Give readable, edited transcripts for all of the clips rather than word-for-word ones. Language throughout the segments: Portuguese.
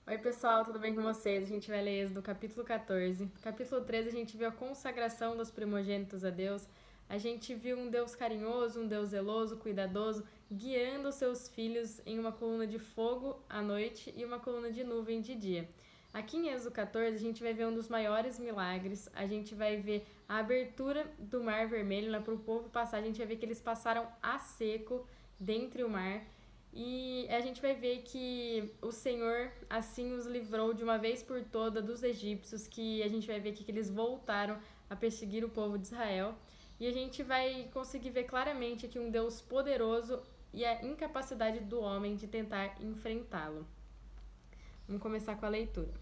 Oi pessoal, tudo bem com vocês? A gente vai ler Êxodo capítulo 14. Capítulo 13 a gente viu a consagração dos primogênitos a Deus. A gente viu um Deus carinhoso, um Deus zeloso, cuidadoso, guiando os seus filhos em uma coluna de fogo à noite e uma coluna de nuvem de dia. Aqui em Êxodo 14 a gente vai ver um dos maiores milagres. A gente vai ver a abertura do Mar Vermelho, né, para o povo passar. A gente vai ver que eles passaram a seco dentre o mar. E a gente vai ver que o Senhor assim os livrou de uma vez por toda dos egípcios, que a gente vai ver que eles voltaram a perseguir o povo de Israel. E a gente vai conseguir ver claramente aqui um Deus poderoso e a incapacidade do homem de tentar enfrentá-lo. Vamos começar com a leitura.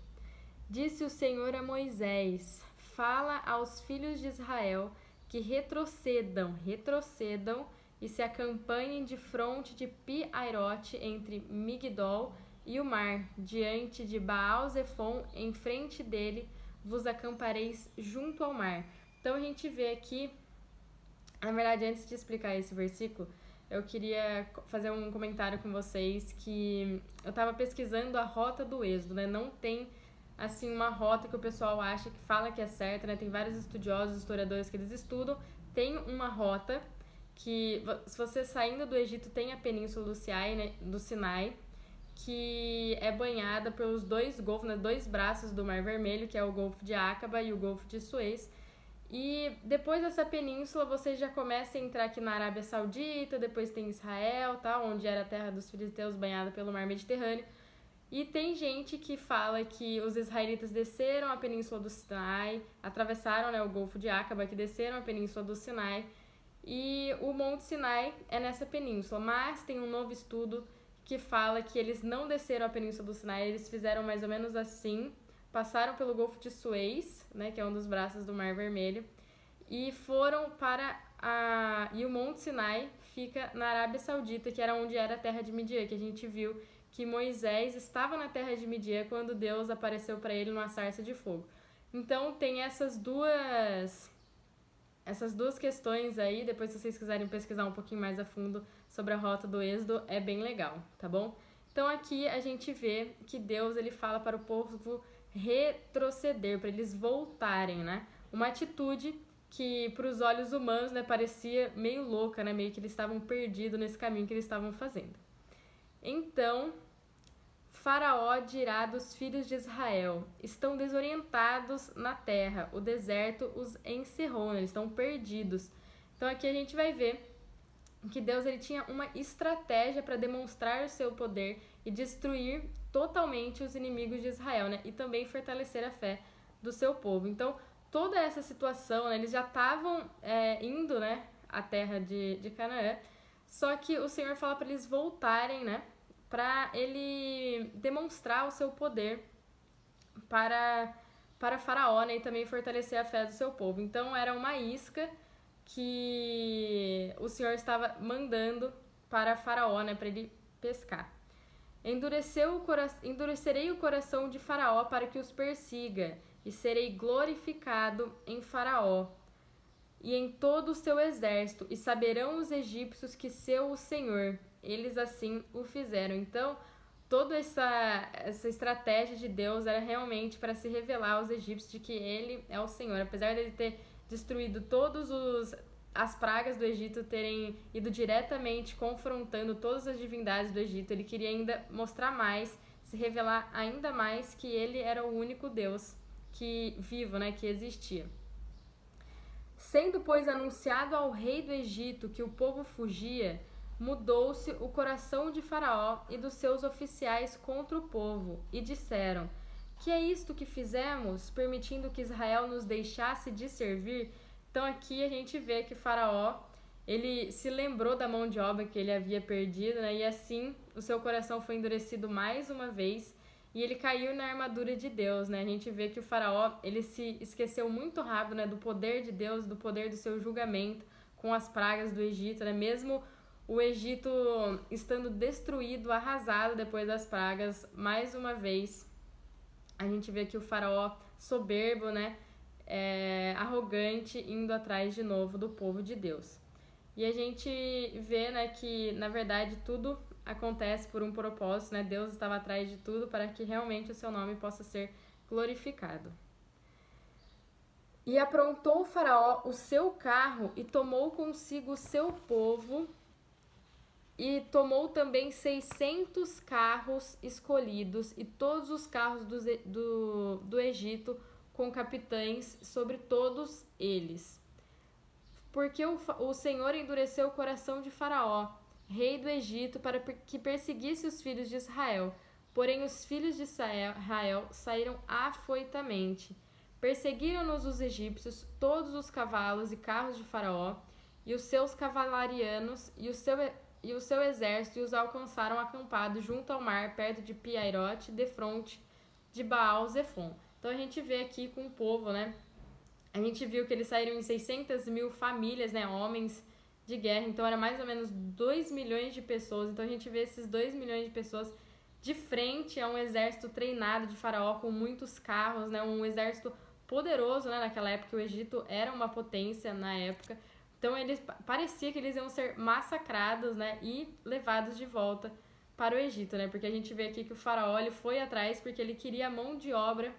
Disse o Senhor a Moisés: Fala aos filhos de Israel que retrocedam e se acampanhem de fronte de Pi-Airote entre Migdol e o mar, diante de Baal-Zefon, em frente dele vos acampareis junto ao mar. Então a gente vê aqui, na verdade, antes de explicar esse versículo, eu queria fazer um comentário com vocês que eu estava pesquisando a rota do Êxodo, né? Não tem assim uma rota que o pessoal acha que fala que é certa, né? Tem vários estudiosos, historiadores que eles estudam, tem uma rota que, se você saindo do Egito, tem a península do Sinai, que é banhada pelos dois golfos, né, dois braços do Mar Vermelho, que é o Golfo de Acaba e o Golfo de Suez. E depois dessa península você já começa a entrar aqui na Arábia Saudita, depois tem Israel, tá, onde era a terra dos filisteus banhada pelo Mar Mediterrâneo. E tem gente que fala que os israelitas desceram a península do Sinai, atravessaram, né, o Golfo de Acaba, que desceram a península do Sinai, e o Monte Sinai é nessa península. Mas tem um novo estudo que fala que eles não desceram a península do Sinai, eles fizeram mais ou menos assim, passaram pelo Golfo de Suez, né, que é um dos braços do Mar Vermelho, e foram para a... E o Monte Sinai fica na Arábia Saudita, que era onde era a terra de Midian, que a gente viu que Moisés estava na terra de Midian quando Deus apareceu para ele numa sarça de fogo. Então tem essas duas questões aí. Depois, se vocês quiserem pesquisar um pouquinho mais a fundo sobre a rota do Êxodo, é bem legal, tá bom? Então aqui a gente vê que Deus ele fala para o povo retroceder, para eles voltarem, né? Uma atitude que para os olhos humanos, né, parecia meio louca, né? Meio que eles estavam perdidos nesse caminho que eles estavam fazendo. Então, Faraó dirá dos filhos de Israel: estão desorientados na terra, o deserto os encerrou, eles estão perdidos. Então aqui a gente vai ver que Deus ele tinha uma estratégia para demonstrar o seu poder e destruir totalmente os inimigos de Israel, né? E também fortalecer a fé do seu povo. Então toda essa situação, né, eles já estavam indo, né, à terra de Canaã, só que o Senhor fala para eles voltarem, né, para ele demonstrar o seu poder para Faraó, né, e também fortalecer a fé do seu povo. Então era uma isca que o Senhor estava mandando para Faraó, né, para ele pescar. Endurecerei o coração de Faraó para que os persiga, e serei glorificado em Faraó e em todo o seu exército, e saberão os egípcios que sou o Senhor. Eles assim o fizeram. Então, toda essa estratégia de Deus era realmente para se revelar aos egípcios de que ele é o Senhor. Apesar dele ter destruído as pragas do Egito, terem ido diretamente confrontando todas as divindades do Egito, ele queria ainda mostrar mais, se revelar ainda mais que ele era o único Deus vivo, né, que existia. Sendo, pois, anunciado ao rei do Egito que o povo fugia, mudou-se o coração de Faraó e dos seus oficiais contra o povo, e disseram: que é isto que fizemos, permitindo que Israel nos deixasse de servir? Então aqui a gente vê que Faraó, ele se lembrou da mão de obra que ele havia perdido, né? E assim o seu coração foi endurecido mais uma vez, e ele caiu na armadura de Deus, né? A gente vê que o Faraó, ele se esqueceu muito rápido, né, do poder de Deus, do poder do seu julgamento com as pragas do Egito, né? Mesmo o Egito estando destruído, arrasado depois das pragas, mais uma vez a gente vê que o Faraó soberbo, né, arrogante, indo atrás de novo do povo de Deus. E a gente vê, né, que na verdade tudo acontece por um propósito, né? Deus estava atrás de tudo para que realmente o seu nome possa ser glorificado. E aprontou o faraó o seu carro e tomou consigo o seu povo e tomou também 600 carros escolhidos e todos os carros do Egito com capitães sobre todos eles. Porque o Senhor endureceu o coração de Faraó, rei do Egito, para que perseguisse os filhos de Israel. Porém, os filhos de Israel saíram afoitamente. Perseguiram-nos os egípcios, todos os cavalos e carros de Faraó, e os seus cavalarianos, e o seu exército, e os alcançaram acampados junto ao mar, perto de Piairote, defronte de Baal-Zefon. Então a gente vê aqui com o povo, né? A gente viu que eles saíram em 600 mil famílias, né? Homens de guerra. Então era mais ou menos 2 milhões de pessoas. Então a gente vê esses 2 milhões de pessoas de frente a um exército treinado de Faraó com muitos carros, né? Um exército poderoso, né? Naquela época o Egito era uma potência na época. Então parecia que eles iam ser massacrados, né? E levados de volta para o Egito, né? Porque a gente vê aqui que o Faraó ele foi atrás porque ele queria a mão de obra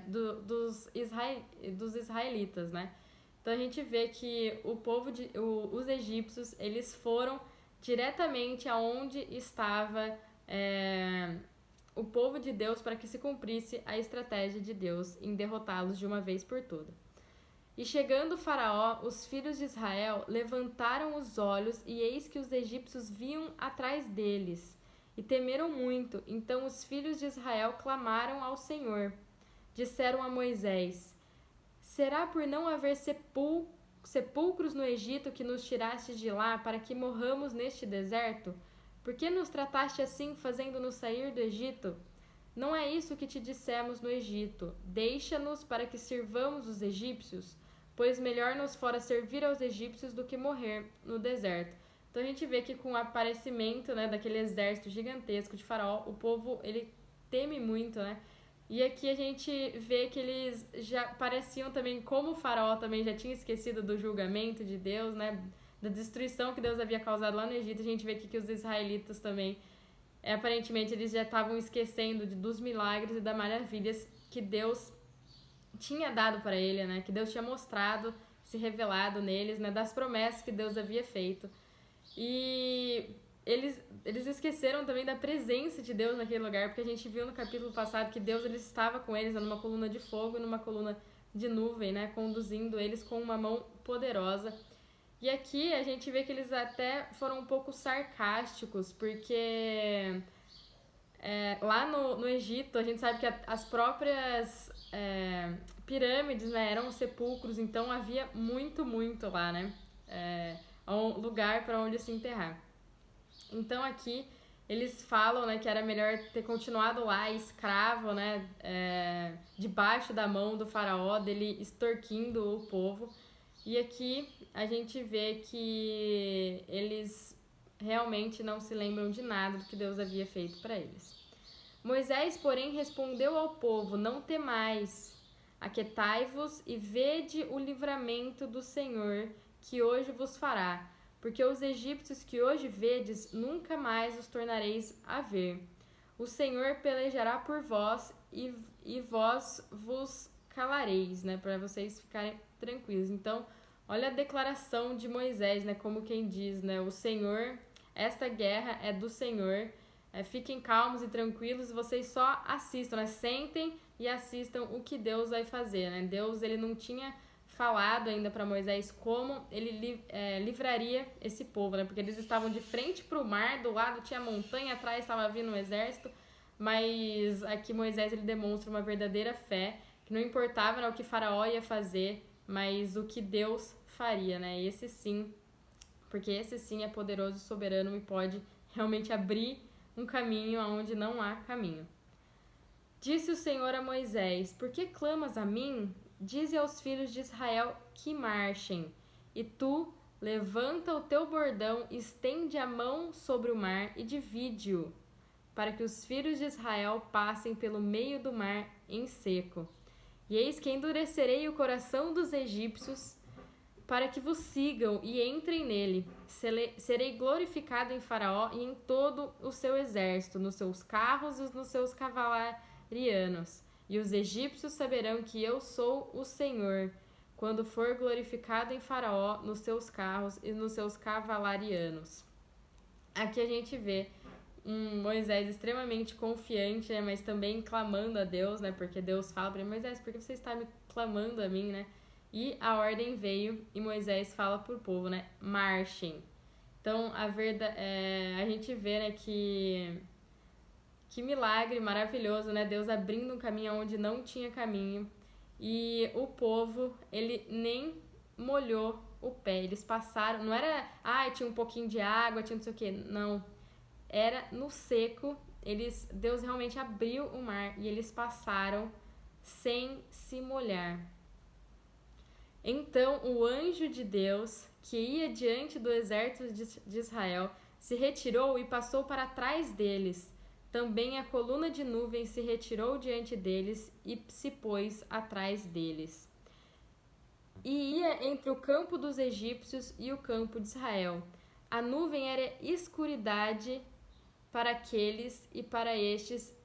dos israelitas, né? Então a gente vê que os egípcios eles foram diretamente aonde estava o povo de Deus para que se cumprisse a estratégia de Deus em derrotá-los de uma vez por todas. E chegando o Faraó, os filhos de Israel levantaram os olhos e eis que os egípcios vinham atrás deles e temeram muito. Então os filhos de Israel clamaram ao Senhor. Disseram a Moisés: será por não haver sepulcros no Egito que nos tiraste de lá para que morramos neste deserto? Por que nos trataste assim, fazendo-nos sair do Egito? Não é isso que te dissemos no Egito: deixa-nos para que sirvamos os egípcios, pois melhor nos fora servir aos egípcios do que morrer no deserto. Então a gente vê que com o aparecimento, né, daquele exército gigantesco de Faraó, o povo ele teme muito, né? E aqui a gente vê que eles já pareciam também, como o Faraó também já tinha esquecido do julgamento de Deus, né? Da destruição que Deus havia causado lá no Egito. A gente vê aqui que os israelitas também, aparentemente, eles já estavam esquecendo dos milagres e das maravilhas que Deus tinha dado para ele, né? Que Deus tinha mostrado, se revelado neles, né? Das promessas que Deus havia feito. E eles esqueceram também da presença de Deus naquele lugar, porque a gente viu no capítulo passado que Deus ele estava com eles numa coluna de fogo e numa coluna de nuvem, né, conduzindo eles com uma mão poderosa. E aqui a gente vê que eles até foram um pouco sarcásticos, porque lá no Egito a gente sabe que as próprias pirâmides, né, eram sepulcros, então havia muito lá, né, um lugar para onde se enterrar. Então aqui eles falam, né, que era melhor ter continuado lá escravo, né, debaixo da mão do faraó, dele extorquindo o povo. E aqui a gente vê que eles realmente não se lembram de nada do que Deus havia feito para eles. Moisés, porém, respondeu ao povo: não temais, aquietai-vos e vede o livramento do Senhor que hoje vos fará. Porque os egípcios que hoje vedes, nunca mais os tornareis a ver. O Senhor pelejará por vós e vós vos calareis, né? Para vocês ficarem tranquilos. Então, olha a declaração de Moisés, né? Como quem diz, né? O Senhor, esta guerra é do Senhor. Fiquem calmos e tranquilos, vocês só assistam, né? Sentem e assistam o que Deus vai fazer, né? Deus, ele não tinha falado ainda para Moisés como ele livraria esse povo, né? Porque eles estavam de frente para o mar, do lado tinha montanha, atrás estava vindo um exército, mas aqui Moisés ele demonstra uma verdadeira fé, que não importava, né, o que Faraó ia fazer, mas o que Deus faria, né? Esse sim, porque esse sim é poderoso e soberano e pode realmente abrir um caminho aonde não há caminho. Disse o Senhor a Moisés: por que clamas a mim? Dize aos filhos de Israel que marchem, e tu levanta o teu bordão, estende a mão sobre o mar e divide-o, para que os filhos de Israel passem pelo meio do mar em seco. E eis que endurecerei o coração dos egípcios para que vos sigam e entrem nele. Serei glorificado em Faraó e em todo o seu exército, nos seus carros e nos seus cavalarianos. E os egípcios saberão que eu sou o Senhor, quando for glorificado em Faraó, nos seus carros e nos seus cavalarianos. Aqui a gente vê um Moisés extremamente confiante, né, mas também clamando a Deus, né, porque Deus fala para ele: Moisés, por que você está me clamando a mim, né? E a ordem veio e Moisés fala para o povo, né, marchem. Então a gente vê, né, que milagre maravilhoso, né, Deus abrindo um caminho onde não tinha caminho. E o povo, ele nem molhou o pé, eles passaram, não era, tinha um pouquinho de água, tinha não sei o que, não, era no seco, Deus realmente abriu o mar e eles passaram sem se molhar. Então o anjo de Deus, que ia diante do exército de Israel, se retirou e passou para trás deles. Também a coluna de nuvem se retirou diante deles e se pôs atrás deles. E ia entre o campo dos egípcios e o campo de Israel. A nuvem era escuridade para aqueles e para estes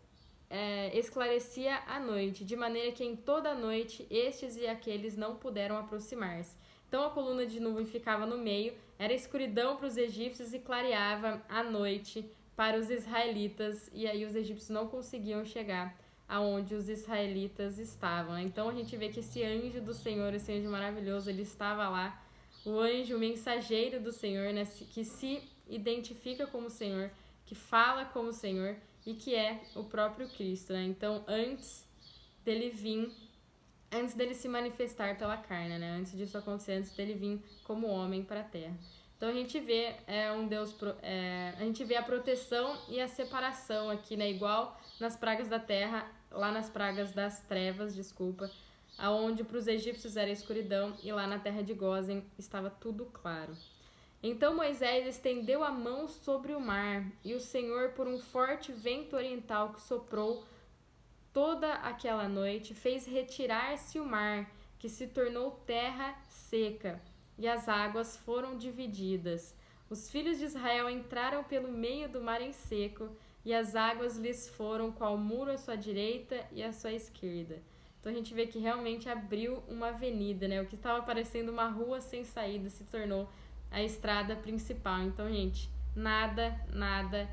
esclarecia a noite, de maneira que em toda a noite estes e aqueles não puderam aproximar-se. Então a coluna de nuvem ficava no meio, era escuridão para os egípcios e clareava a noite para os israelitas, e aí os egípcios não conseguiam chegar aonde os israelitas estavam. Então a gente vê que esse anjo do Senhor, esse anjo maravilhoso, ele estava lá, o anjo, o mensageiro do Senhor, né, que se identifica como Senhor, que fala como Senhor e que é o próprio Cristo, né? Então, antes dele se manifestar pela carne, né? Antes disso acontecer, antes dele vir como homem para a terra. Então a gente vê a gente vê a proteção e a separação aqui, né? Igual nas pragas da terra, lá nas pragas das trevas, aonde para os egípcios era escuridão e lá na terra de Gósen estava tudo claro. Então Moisés estendeu a mão sobre o mar, e o Senhor, por um forte vento oriental que soprou toda aquela noite, fez retirar-se o mar, que se tornou terra seca, e as águas foram divididas. Os filhos de Israel entraram pelo meio do mar em seco, e as águas lhes foram qual muro à sua direita e à sua esquerda. Então a gente vê que realmente abriu uma avenida, né? O que estava parecendo uma rua sem saída se tornou a estrada principal. Então, gente, nada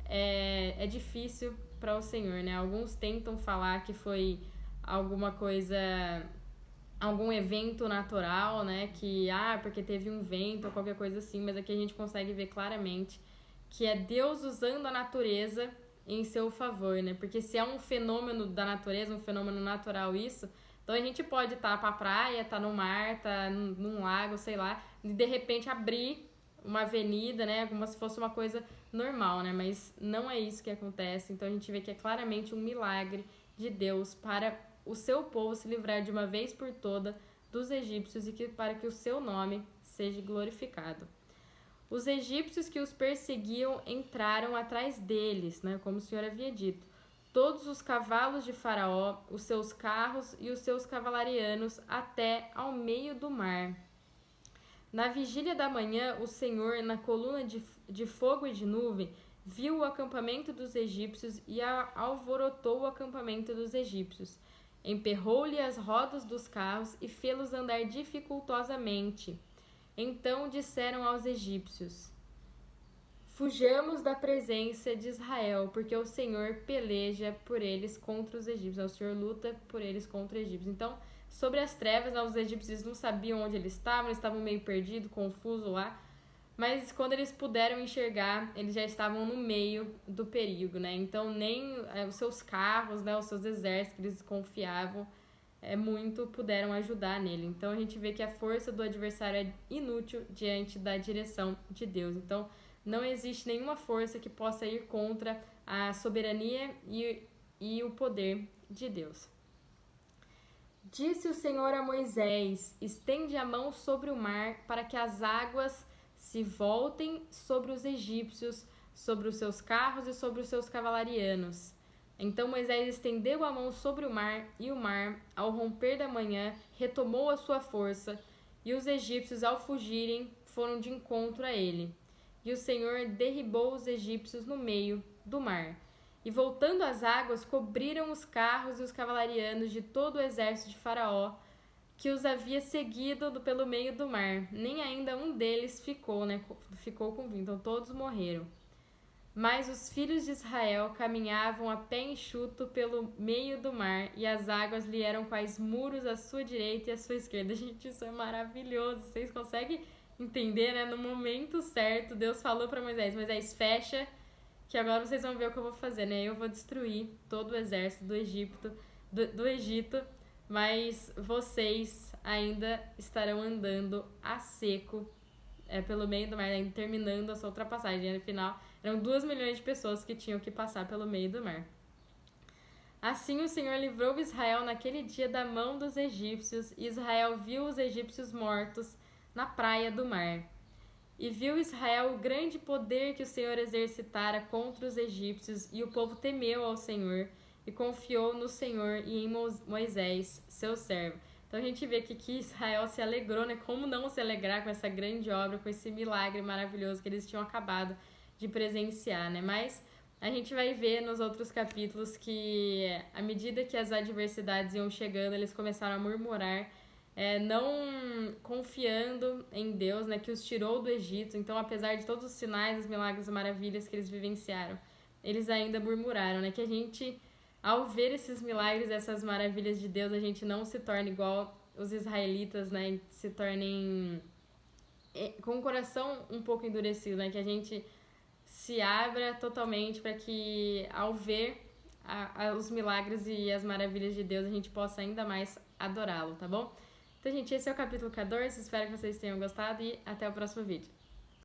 é difícil para o Senhor, né? Alguns tentam falar que foi alguma coisa, algum evento natural, né? Que, porque teve um vento ou qualquer coisa assim, mas aqui a gente consegue ver claramente que é Deus usando a natureza em seu favor, né? Porque se é um fenômeno da natureza, um fenômeno natural isso, então a gente pode estar pra praia, estar no mar, estar num lago, sei lá, e de repente abrir uma avenida, né? Como se fosse uma coisa normal, né? Mas não é isso que acontece. Então a gente vê que é claramente um milagre de Deus para o seu povo se livrar de uma vez por toda dos egípcios e para que o seu nome seja glorificado. Os egípcios que os perseguiam entraram atrás deles, né? Como o Senhor havia dito. Todos os cavalos de Faraó, os seus carros e os seus cavalarianos até ao meio do mar. Na vigília da manhã, o Senhor, na coluna de fogo e de nuvem, viu o acampamento dos egípcios e alvorotou o acampamento dos egípcios. Emperrou-lhe as rodas dos carros e fê-los andar dificultosamente. Então disseram aos egípcios: fujamos da presença de Israel, porque o Senhor peleja por eles contra os egípcios. O Senhor luta por eles contra os egípcios. Então, sobre as trevas, os egípcios não sabiam onde eles estavam meio perdidos, confusos lá. Mas quando eles puderam enxergar, eles já estavam no meio do perigo, né? Então, nem os seus carros, né, os seus exércitos que eles confiavam muito puderam ajudar nele. Então, a gente vê que a força do adversário é inútil diante da direção de Deus. Então, não existe nenhuma força que possa ir contra a soberania e o poder de Deus. Disse o Senhor a Moisés: estende a mão sobre o mar para que as águas se voltem sobre os egípcios, sobre os seus carros e sobre os seus cavalarianos. Então Moisés estendeu a mão sobre o mar, e o mar, ao romper da manhã, retomou a sua força, e os egípcios, ao fugirem, foram de encontro a ele. E o Senhor derribou os egípcios no meio do mar. E voltando as águas, cobriram os carros e os cavalarianos de todo o exército de Faraó, que os havia seguido pelo meio do mar. Nem ainda um deles ficou com vida. Então todos morreram. Mas os filhos de Israel caminhavam a pé enxuto pelo meio do mar, e as águas lhe eram quais muros à sua direita e à sua esquerda. Gente, isso é maravilhoso. Vocês conseguem entender, né? No momento certo, Deus falou para Moisés: Moisés, fecha, que agora vocês vão ver o que eu vou fazer, né? Eu vou destruir todo o exército do Egito, mas vocês ainda estarão andando a seco pelo meio do mar, ainda terminando a sua ultrapassagem. No final, eram 2 milhões de pessoas que tinham que passar pelo meio do mar. Assim o Senhor livrou Israel naquele dia da mão dos egípcios, e Israel viu os egípcios mortos na praia do mar. E viu Israel o grande poder que o Senhor exercitara contra os egípcios, e o povo temeu ao Senhor, e confiou no Senhor e em Moisés, seu servo. Então a gente vê aqui que Israel se alegrou, né? Como não se alegrar com essa grande obra, com esse milagre maravilhoso que eles tinham acabado de presenciar, né? Mas a gente vai ver nos outros capítulos que, à medida que as adversidades iam chegando, eles começaram a murmurar, não confiando em Deus, né, que os tirou do Egito. Então, apesar de todos os sinais, os milagres e maravilhas que eles vivenciaram, eles ainda murmuraram, né? Que a gente, ao ver esses milagres, essas maravilhas de Deus, a gente não se torne igual os israelitas, né? Se tornem com o coração um pouco endurecido, né? Que a gente se abra totalmente para que, ao ver os milagres e as maravilhas de Deus, a gente possa ainda mais adorá-lo, tá bom? Então, gente, esse é o capítulo 14. Espero que vocês tenham gostado e até o próximo vídeo.